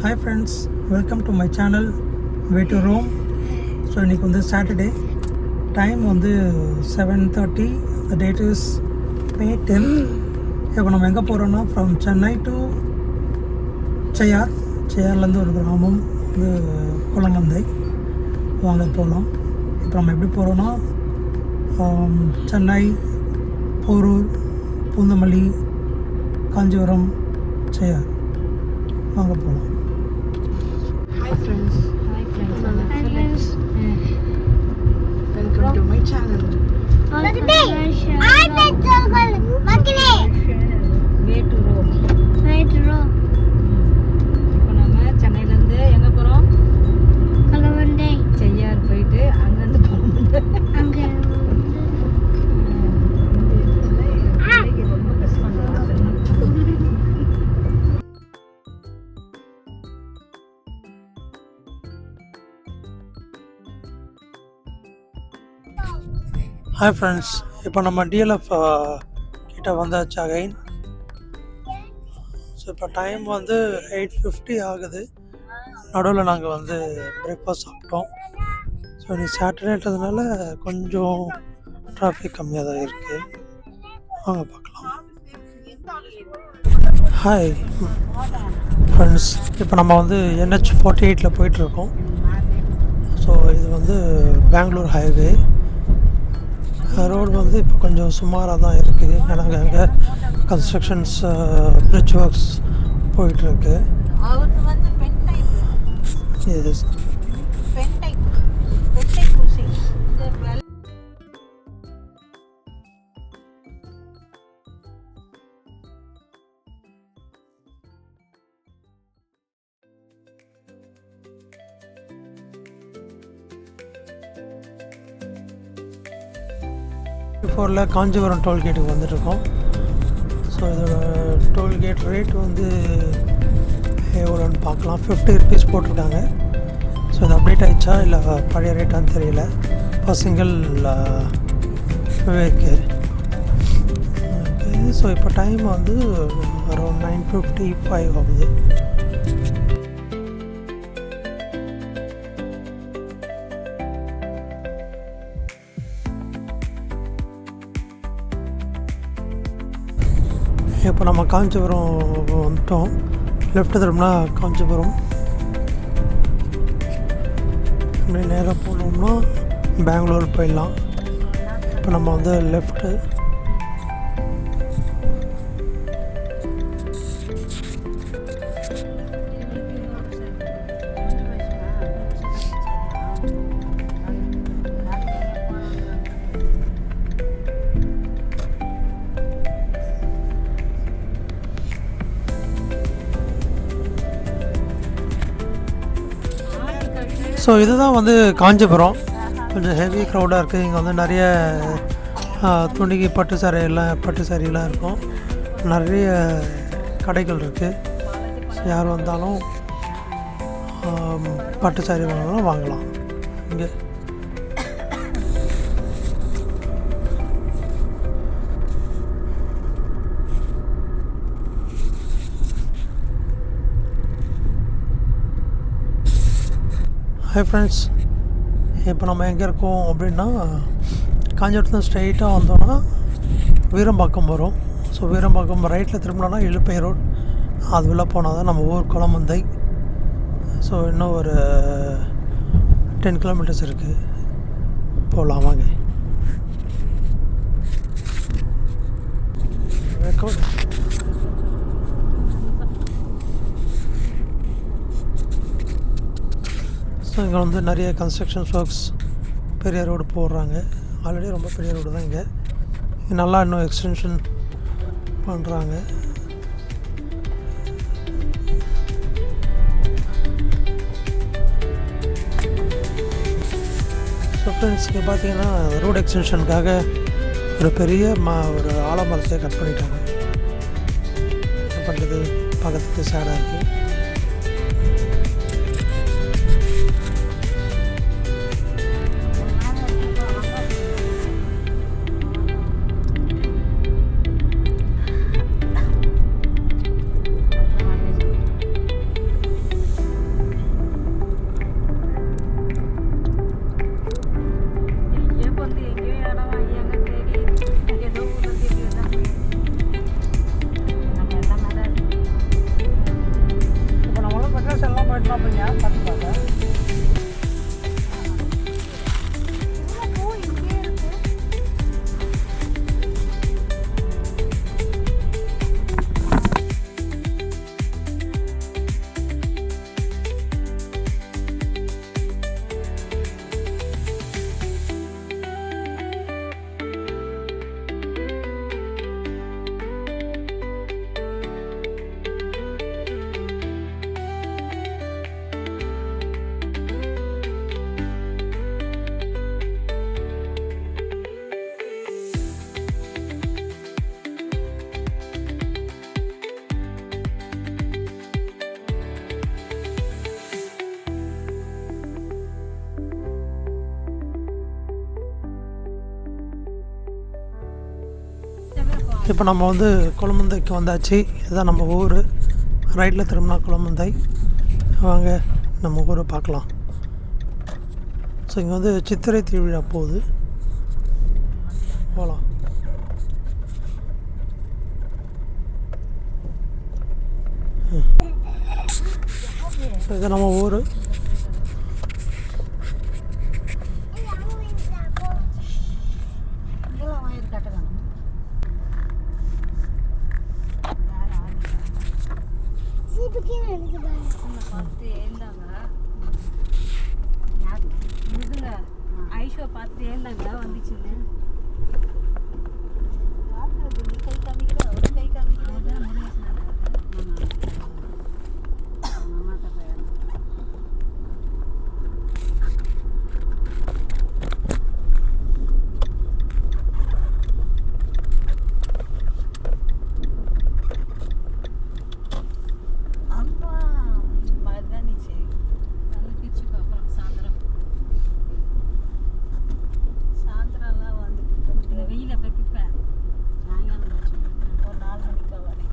Hi friends, welcome to my channel Way to Rome. So இன்னைக்கு வந்து Saturday, time வந்து 7:30. The date is May 10th. இப்போ நம்ம எங்கே போகிறோன்னா from Chennai to செய்யார்லேருந்து ஒரு கிராமம் வந்து குளமந்தை. வாங்க போகலாம். இப்போ நம்ம எப்படி போகிறோன்னா சென்னை, போரூர், பூந்தமல்லி, காஞ்சிபுரம், செய்யார். வாங்க போகலாம். Hi friends. Welcome to my channel. Way to Rome. இப்போ நம்ம சென்னையிலேருந்து எங்கே போகிறோம்? குளமந்தை. செய்யார் போயிட்டு அங்கேருந்து குளமந்தை. ரொம்ப கஷ்டம். ஹாய் ஃப்ரெண்ட்ஸ், இப்போ நம்ம டிஎல்எஃப் கிட்ட வந்தாச்சு அகைன். ஸோ இப்போ டைம் வந்து 8:50 ஆகுது. நடுவில் நாங்கள் வந்து பிரேக்ஃபாஸ்ட் சாப்பிட்டோம். ஸோ இன்னைக்கு சாட்டர்டேன்றதுனால கொஞ்சம் டிராஃபிக் கம்மியாக தான் இருக்குது. வாங்க பார்க்கலாம். ஹாய் ஃப்ரெண்ட்ஸ், இப்போ நம்ம வந்து NH48 போயிட்டுருக்கோம். ஸோ இது வந்து பெங்களூர் ஹைவே ரோடு வந்து இப்போ கொஞ்சம் சுமாராக தான் இருக்குது. ஏன்னா அங்கே கன்ஸ்ட்ரக்ஷன்ஸ், பிரிட்ஜ் ஒர்க்ஸ் போயிட்டுருக்கு. ஃபோரில் காஞ்சிபுரம் டோல்கேட்டுக்கு வந்துட்டுருக்கோம். ஸோ இதோட டோல்கேட் ரேட் வந்து எவ்வளோன்னு பார்க்கலாம். 50 rupees போட்டிருக்காங்க. ஸோ இது அப்டேட் ஆகிடுச்சா இல்லை பழைய ரேட்டான்னு தெரியல. இப்போ சிங்கிள் வேக்கு. ஓகே, ஸோ இப்போ டைம் வந்து அரௌண்ட் 9:55 ஆகுது. இப்போ நம்ம காஞ்சிபுரம் வந்துட்டோம். லெஃப்ட் திரும்பினா காஞ்சிபுரம். இப்படி நேராக போனோம்னா பெங்களூர் போயிடலாம். இப்போ நம்ம வந்து லெஃப்ட்டு. ஸோ இதுதான் வந்து காஞ்சிபுரம். கொஞ்சம் ஹெவி க்ரௌடாக இருக்குது. இங்கே வந்து நிறைய துணிக்கு பட்டு சாரியெல்லாம் இருக்கும். நிறைய கடைகள் இருக்குது. ஸோ யார் வந்தாலும் பட்டு சாரி வாங்கினாலும் வாங்கலாம் இங்கே. ஹாய் ஃப்ரெண்ட்ஸ், இப்போ நம்ம எங்கே இருக்கோம் அப்படின்னா காஞ்சிபுரத்தில் ஸ்ட்ரைட்டாக வந்தோன்னா வீரம்பாக்கம் வரும். ஸோ வீரம்பாக்கம் ரைட்டில் திரும்பினோன்னா இழுப்பை ரோட். அது உள்ளே போனால் தான் நம்ம ஊர் குளமந்தை. ஸோ இன்னும் ஒரு 10 kilometers இருக்குது. போகலாம் வாங்க. ஸோ இங்கே வந்து நிறைய கன்ஸ்ட்ரக்ஷன்ஸ் ஒர்க்ஸ், பெரிய ரோடு போடுறாங்க. ஆல்ரெடி ரொம்ப பெரிய ரோடு தான் இங்கே. நல்லா இன்னும் எக்ஸ்டென்ஷன் பண்ணுறாங்க. ஸோ ஃப்ரெண்ட்ஸ், இங்கே பார்த்தீங்கன்னா ரோடு எக்ஸ்டென்ஷனுக்காக ஒரு பெரிய ஒரு ஆலமரத்தை கட் பண்ணிட்டாங்க. என்ன பண்ணுறது, பக்கத்துக்கு சேடாக இருக்குது. லொக்கேஷன்லாம் போயிட்டுனா போய் ஏன் பார்த்துப்பாங்க. இப்போ நம்ம வந்து குளமந்தைக்கு வந்தாச்சு. இதுதான் நம்ம ஊர். ரைட்டில் திரும்பினா குளமந்தை. வாங்க நம்ம ஊரை பார்க்கலாம். ஸோ இங்கே வந்து சித்திரை திருவிழா போகுது. போகலாம். ஸோ இது நம்ம ஊர். ஐஷோ பார்த்து ஏந்தாங்க வந்துச்சுன்னு ஒரு 4 மணிக்கு வரேன்.